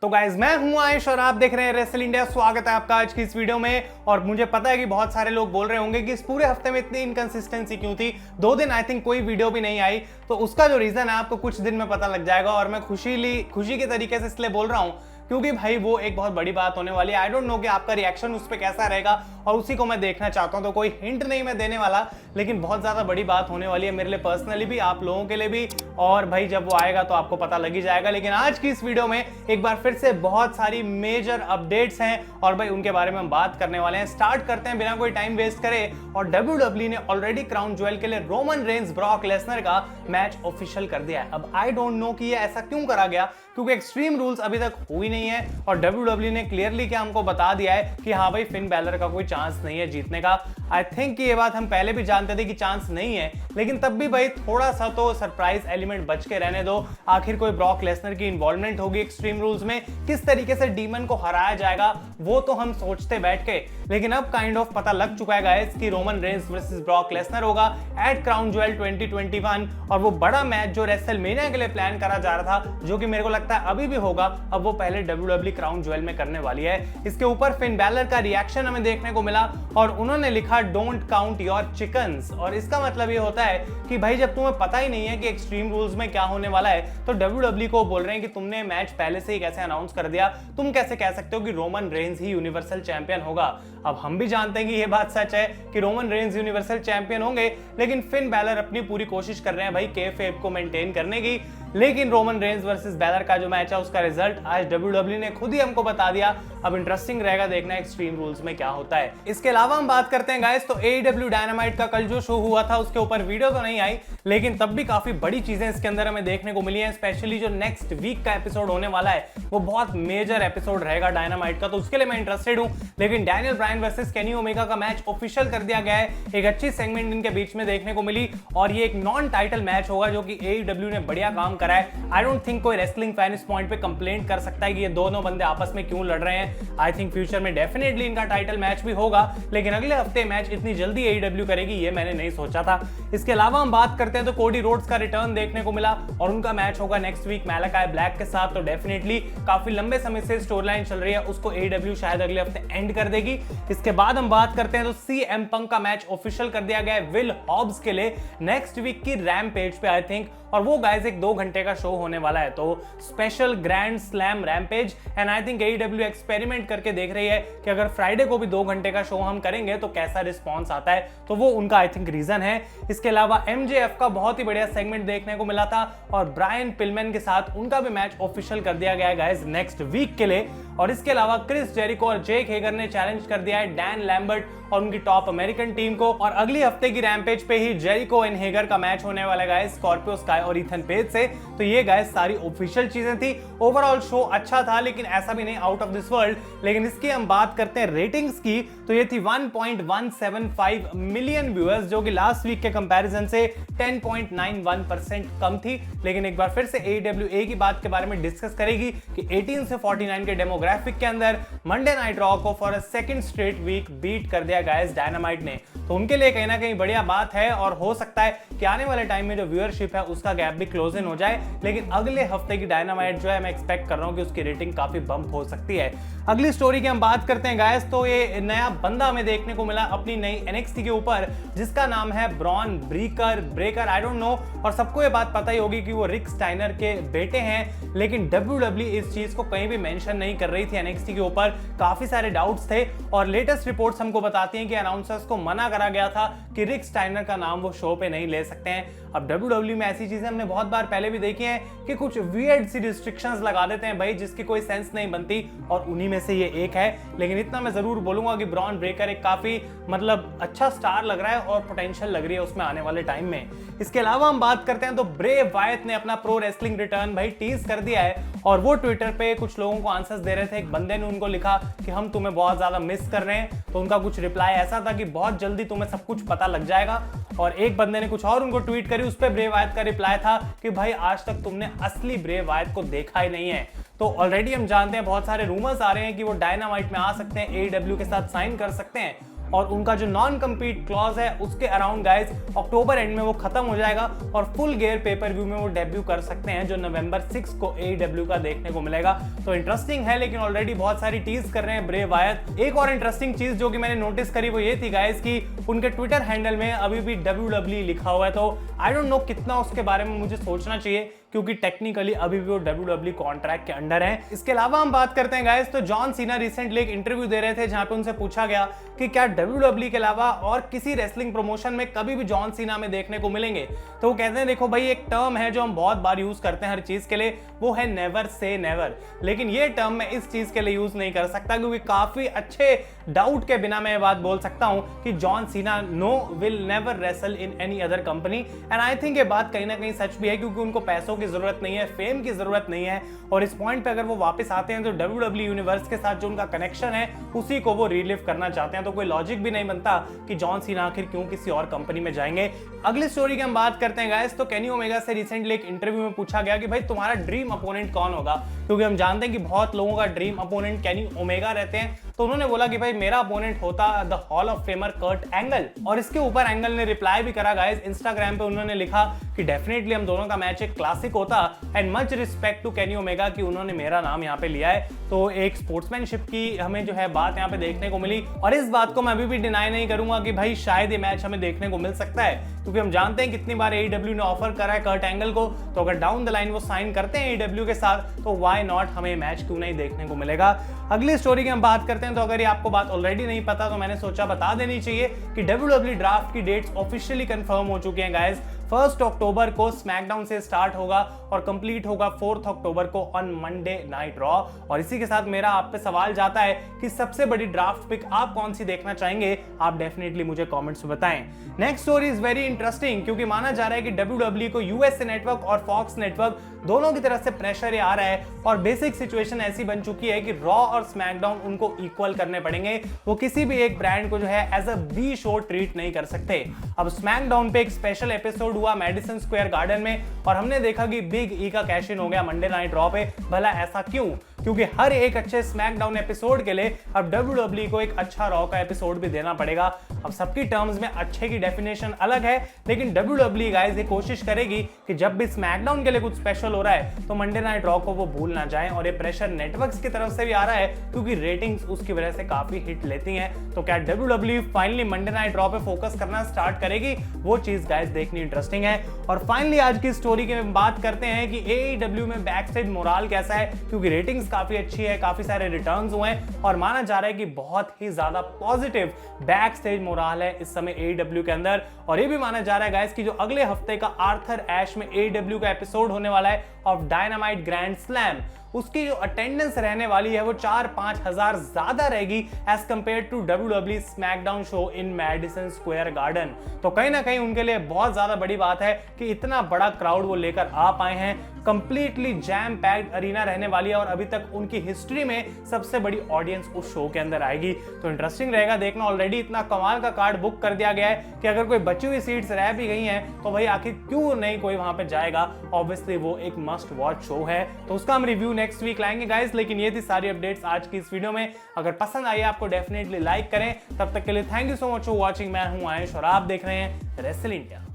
तो गाइज मैं हूं आयुष और आप देख रहे हैं रेसल इंडिया। स्वागत है आपका आज की इस वीडियो में। और मुझे पता है कि बहुत सारे लोग बोल रहे होंगे कि इस पूरे हफ्ते में इतनी इनकंसिस्टेंसी क्यों थी, 2 दिन आई थिंक कोई वीडियो भी नहीं आई। तो उसका जो रीजन है आपको कुछ दिन में पता लग जाएगा। और मैं खुशी के तरीके से इसलिए बोल रहा हूं क्योंकि भाई वो एक बहुत बड़ी बात होने वाली है। आई डोंट नो कि आपका रिएक्शन उस पर कैसा रहेगा और उसी को मैं देखना चाहता हूं। तो कोई हिंट नहीं मैं देने वाला, लेकिन बहुत ज्यादा बड़ी बात होने वाली है मेरे लिए पर्सनली भी, आप लोगों के लिए भी। और भाई जब वो आएगा तो आपको पता लग ही जाएगा। लेकिन आज की इस वीडियो में एक बार फिर से बहुत सारी मेजर अपडेट्स हैं और भाई उनके बारे में हम बात करने वाले हैं। स्टार्ट करते हैं बिना कोई टाइम वेस्ट करे। और WWE ने ऑलरेडी क्राउन ज्वेल के लिए रोमन रेंस ब्रॉक लेसनर का मैच ऑफिशियल कर दिया है। अब आई डोंट नो कि ये ऐसा क्यों करा गया, क्योंकि एक्सट्रीम रूल्स अभी तक हुई नहीं है और WWE ने क्लियरली क्या हमको बता दिया है कि हाँ भाई फिन बैलर का कोई चांस नहीं है जीतने का। आई थिंक कि ये बात हम पहले भी जानते थे कि चांस नहीं है, लेकिन तब भी भाई थोड़ा सा तो सरप्राइज एलिमेंट बच के रहने दो। आखिर कोई ब्रॉक लेसनर की इन्वॉल्वमेंट होगी एक्सट्रीम रूल्स में, किस तरीके से डीमन को हराया जाएगा वो तो हम सोचते बैठ के। लेकिन अब काइंड ऑफ पता लग चुका है गाइस कि Roman Reigns versus Brock Lesnar होगा एट क्राउन ज्वेल 2021। और वो बड़ा मैच जो रेसलमेनिया के लिए प्लान करा जा रहा था, जो कि मेरे को लगता है अभी भी होगा, अब वो पहले WWE क्राउन ज्वेल में करने वाली है। इसके ऊपर फिन बैलर का रिएक्शन हमें देखने को मिला और उन्होंने लिखा डोंट काउंट योर चिकन्स। और इसका मतलब ये होता है कि भाई जब तुम्हें पता ही नहीं है कि एक्सट्रीम रूल्स में क्या होने वाला है, तो WWE को बोल रहे हैं कि तुमने मैच पहले से ही कैसे अनाउंस कर दिया, तुम कैसे कह सकते हो कि रोमन रेंस ही यूनिवर्सल चैंपियन होगा। अब हम भी जानते हैं कि ये बात सच है कि रोमन रेंस यूनिवर्सल चैंपियन होंगे, लेकिन फिन बैलर अपनी पूरी कोशिश कर रहे हैं भाई केफेब को मेंटेन करने की। लेकिन रोमन रेंस वर्सेस बैलर का जो मैच है उसका रिजल्ट आज WWE ने खुद ही हमको बता दिया। अब इंटरेस्टिंग रहेगा देखना एक्सट्रीम रूल्स में क्या होता है। इसके अलावा हम बात करते हैं गाइस तो AEW डायनामाइट का कल जो शो हुआ था उसके ऊपर वीडियो तो नहीं आई, लेकिन तब भी काफी बड़ी चीजें इसके अंदर हमें देखने को मिली हैं। स्पेशली जो नेक्स्ट वीक का एपिसोड होने वाला है वो बहुत मेजर एपिसोड रहेगा डायनामाइट का, तो उसके लिए मैं इंटरेस्टेड हूं। लेकिन Daniel Bryan versus Kenny Omega का मैच ऑफिशियल कर दिया गया है। एक अच्छी सेगमेंट इनके बीच में देखने को मिली और ये एक नॉन टाइटल मैच होगा, जो कि AEW ने बढ़िया काम करा है। आई डोंट थिंक कोई रेसलिंग फैन इस पॉइंट पे कंप्लेंट कर सकता है कि ये दोनों बंदे आपस में क्यों लड़ रहे हैं। आई थिंक फ्यूचर में डेफिनेटली इनका टाइटल मैच भी होगा, लेकिन अगले हफ्ते मैच इतनी जल्दी AEW करेगी ये मैंने नहीं सोचा था। इसके अलावा हम बात करते हैं तो कोडी रोड्स का रिटर्न देखने को मिला और उनका मैच होगा नेक्स्ट वीक मैलाकाई ब्लैक के साथ। तो डेफिनेटली काफी लंबे समय से स्टोरी लाइन चल रही है, उसको AEW शायद अगले हफ्ते एंड कर देगी। इसके बाद हम बात करते हैं तो CM पंक का मैच ऑफिशियल कर दिया गया है विल हॉब्स के लिए नेक्स्ट वीक की रैम्पेज पे आई थिंक। और वो गाइस एक 2 घंटे का शो होने वाला है, तो special grand slam rampage. And I think AEW experiment करके देख रही है कि अगर फ्राइडे को भी 2 घंटे का शो हम करेंगे तो कैसा रिस्पॉन्स आता है, तो वो उनका आई थिंक रीजन है। इसके अलावा MJF का बहुत ही बढ़िया सेगमेंट देखने को मिला था और ब्रायन पिलमैन के साथ उनका भी मैच ऑफिशियल कर दिया गया है गाइस नेक्स्ट वीक के लिए। और इसके अलावा क्रिस जेरिको और जेक हेगर ने चैलेंज कर दिया है डैन लैम्बर्ट और उनकी टॉप अमेरिकन टीम को। और अगली हफ्ते की रैम्पेज पे ही जेरिको एंड हेगर का मैच होने वाला है गाइस स्कॉर्पियो स्काई और ईथन पेज से। तो ये गाइस सारी ऑफिशियल चीजें थी। ओवरऑल शो अच्छा था, लेकिन ऐसा भी नहीं आउट ऑफ दिस वर्ल्ड। लेकिन इसकी हम बात करते हैं रेटिंग्स की, तो ये थी 1.175 मिलियन व्यूअर्स, जो कि लास्ट वीक के कंपैरिजन से 10.91% कम थी। लेकिन एक बार फिर से AEW की बात के बारे में डिस्कस करेगी कि 18 से 49 के डेमोग्राफिक के अंदर मंडे नाइट रॉ को for a second straight week beat कर दिया गाइस डायनामाइट ने। तो उनके लिए कहीं ना कहीं बढ़िया बात है और हो सकता है कि आने वाले टाइम में जो व्यूअरशिप है उसका गैप भी क्लोज इन हो जाए। लेकिन अगले हफ्ते की डायनामाइट जो है मैं एक्सपेक्ट कर रहा हूं कि उसकी रेटिंग काफी बम्प हो सकती है। अगली स्टोरी की हम बात करते हैं गाइस तो ये नया बंदा हमें देखने को मिला अपनी नई NXT के ऊपर, जिसका नाम है Bron Breakker. I don't know, और सबको ये बात पता ही होगी कि वो रिक स्टाइनर के बेटे हैं, लेकिन WWE इस चीज को कहीं भी मेंशन नहीं कर रही थी। NXT के ऊपर काफी सारे डाउट्स थे और लेटेस्ट रिपोर्ट्स हमको बताती हैं कि अनाउंसर्स को मना करा गया था कि रिक स्टाइनर का नाम वो शो पे नहीं ले सकते हैं। अब WWE में ऐसी चीजें हमने बहुत बार पहले भी देखी हैं कि कुछ वियर्ड सी रिस्ट्रिक्शंस लगा देते हैं भाई, जिसकी कोई सेंस नहीं बनती, और उन्हीं में से ये एक है। लेकिन इतना मैं जरूर बोलूंगा कि ब्रॉन ब्रेकर एक काफी मतलब अच्छा स्टार लग रहा है और पोटेंशियल लग रही है उसमें आने वाले टाइम में। इसके अलावा हम बात करते हैं तो ब्रे वायत ने अपना प्रो रेसलिंग रिटर्न भाई टीज कर दिया है और वो ट्विटर पे कुछ लोगों को आंसर्स दे रहे थे। एक बंदे ने उनको लिखा कि हम तुम्हें बहुत ज्यादा मिस कर रहे हैं, तो उनका कुछ रिप्लाई ऐसा था कि बहुत जल्दी तुम्हें सब कुछ पता लग जाएगा। और एक बंदे ने कुछ और उनको ट्वीट करी, उस पर ब्रे वायत का रिप्लाई था कि भाई आज तक तुमने असली ब्रे वायत को देखा ही नहीं है। तो ऑलरेडी हम जानते हैं बहुत सारे रूमर्स आ रहे हैं कि वो डायनामाइट में आ सकते हैं, AEW के साथ साइन कर सकते हैं। और उनका जो नॉन कम्पीट क्लॉज है उसके अराउंड गाइस अक्टूबर एंड में वो खत्म हो जाएगा और फुल गियर पेपर व्यू में वो डेब्यू कर सकते हैं, जो नवंबर 6 को AEW का देखने को मिलेगा। तो इंटरेस्टिंग है, लेकिन ऑलरेडी बहुत सारी टीज कर रहे हैं ब्रे वायत। एक और इंटरेस्टिंग चीज जो कि मैंने नोटिस करी वो ये थी गाइस कि उनके ट्विटर हैंडल में अभी भी WWE लिखा हुआ है। तो आई डोंट नो कितना उसके बारे में मुझे सोचना चाहिए, क्योंकि टेक्निकली अभी भी वो WWE कॉन्ट्रैक्ट के अंडर हैं। इसके अलावा हम बात करते हैं गाइस, तो जॉन सीना रिसेंटली एक इंटरव्यू दे रहे थे जहां पे उनसे पूछा गया कि क्या WWE के अलावा और किसी रेसलिंग प्रमोशन में कभी भी जॉन सीना में देखने को मिलेंगे। तो वो कहते हैं देखो भाई, एक टर्म है जो हम बहुत बार यूज करते हैं हर चीज के लिए, वो है नेवर से नेवर। लेकिन ये टर्म मैं इस चीज के लिए यूज नहीं कर सकता, क्योंकि काफी अच्छे डाउट के बिना मैं ये बात बोल सकता हूं कि John Cena no will never wrestle in any other company. And I think ये बात कहीं ना कहीं सच भी है, क्योंकि उनको पैसों की जरूरत नहीं है, फेम की जरूरत नहीं है, और इस पॉइंट पे अगर वो वापस आते हैं तो WWE यूनिवर्स के साथ जो उनका कनेक्शन है उसी को वो रिलीव करना चाहते हैं। तो कोई लॉजिक भी नहीं बनता कि जॉन सीना आखिर क्यों किसी और कंपनी में जाएंगे। अगली स्टोरी की हम बात करते हैं गाइस, तो केनी ओमेगा से रिसेंटली एक इंटरव्यू में पूछा गया कि भाई तुम्हारा ड्रीम अपोनेंट कौन होगा, क्योंकि हम जानते हैं कि बहुत लोगों का ड्रीम अपोनेंट केनी ओमेगा रहते हैं। तो उन्होंने बोला कि भाई मेरा अपोनेंट होता the Hall of Famer Kurt Angle, और इसके ऊपर एंगल ने रिप्लाई भी करा गाइस। इंस्टाग्राम पे उन्होंने लिखा कि डेफिनेटली हम दोनों का मैच एक क्लासिक होता, and much respect to Kenny Omega कि उन्होंने मेरा नाम यहाँ पे लिया है। तो एक स्पोर्ट्समैनशिप की हमें जो है बात यहाँ पे देखने को मिली, और इस बात को मैं अभी भी डिनाई नहीं करूंगा कि भाई शायद ये मैच हमें देखने को मिल सकता है, क्योंकि हम जानते हैं कितनी बार AEW ने ऑफर करा है कर्ट एंगल को। तो अगर डाउन द लाइन वो साइन करते हैं AEW के साथ, तो व्हाई नॉट, हमें मैच क्यों नहीं देखने को मिलेगा। अगली स्टोरी की हम बात करते हैं, तो अगर ये आपको बात ऑलरेडी नहीं पता तो मैंने सोचा बता देनी चाहिए कि WWE ड्राफ्ट की डेट्स ऑफिशियली कंफर्म हो चुकी हैं गाइस। 1 अक्टूबर को स्मैकडाउन से स्टार्ट होगा और कंप्लीट होगा 4 अक्टूबर को ऑन मंडे नाइट रॉ। और इसी के साथ मेरा आप पे सवाल जाता है कि सबसे बड़ी ड्राफ्ट पिक आप कौन सी देखना चाहेंगे, आप डेफिनेटली मुझे कमेंट्स में बताएं। Next story is very interesting, क्योंकि माना जा रहा है कि WWE को USA नेटवर्क और फॉक्स नेटवर्क दोनों की तरफ से प्रेशर आ रहा है, और बेसिक सिचुएशन ऐसी बन चुकी है कि रॉ और स्मैकडाउन उनको इक्वल करने पड़ेंगे। वो किसी भी एक ब्रांड को जो है as a B show treat नहीं कर सकते। अब स्मैकडाउन पे एक स्पेशल एपिसोड हुआ मैडिसन स्क्वायर गार्डन में, और हमने देखा कि बिग ई का कैश इन हो गया मंडे नाइट रॉ पे। भला ऐसा क्यों? क्योंकि हर एक अच्छे स्मैकडाउन एपिसोड के लिए अब WWE को एक अच्छा रॉ का एपिसोड भी देना पड़ेगा। अब सबकी टर्म्स में अच्छे की डेफिनेशन अलग है, लेकिन WWE गाइस ये कोशिश करेगी कि जब भी स्मैकडाउन के लिए कुछ स्पेशल हो रहा है तो मंडे नाइट रॉ को वो भूल ना जाएं। और ये प्रेशर नेटवर्क्स की तरफ से भी आ रहा है, क्योंकि रेटिंग्स उसकी वजह से काफी हिट लेती हैं। तो क्या WWE finally Monday night raw पे फोकस करना स्टार्ट करेगी, वो चीज गाइस देखनी इंटरेस्टिंग है। और फाइनली आज की स्टोरी की बात करते हैं कि AEW में बैक स्टेज मोराल कैसा है, क्योंकि रेटिंग्स काफी अच्छी है, काफी सारे रिटर्न्स हुए हैं, और माना जा रहा है कि बहुत ही ज्यादा पॉजिटिव बैक स्टेज मोराल है इस समय AEW के अंदर। और ये भी माना जा रहा है गाइस कि जो अगले हफ्ते का आर्थर एश में AEW का एपिसोड होने वाला है ऑफ डायनामाइट ग्रैंड स्लैम, उसकी जो अटेंडेंस रहने वाली है वो 4-5 हजार ज्यादा रहेगी as compare to WWE SmackDown show in Madison Square Garden. तो कहीं ना कहीं उनके लिए बहुत ज्यादा बड़ी बात है कि इतना बड़ा क्राउड वो लेकर आ पाए हैं। कंप्लीटली जैम पैक्ड अरीना रहने वाली है, और अभी तक उनकी हिस्ट्री में सबसे बड़ी ऑडियंस उस शो के अंदर आएगी। तो इंटरेस्टिंग रहेगा देखना। ऑलरेडी इतना कमाल का कार्ड बुक कर दिया गया है कि अगर कोई बची हुई सीट्स रह भी गई हैं तो भाई आखिर क्यों नहीं कोई वहां पे जाएगा। ऑब्वियसली वो एक मस्ट वॉच शो है, तो उसका हम रिव्यू नेक्स्ट वीक लाएंगे गाइस। लेकिन ये थी सारी अपडेट्स आज की इस वीडियो में। अगर पसंद आई आपको डेफिनेटली लाइक करें। तब तक के लिए thank you so much for watching. मैं हूं आयुष और आप देख रहे हैं रेसल इंडिया।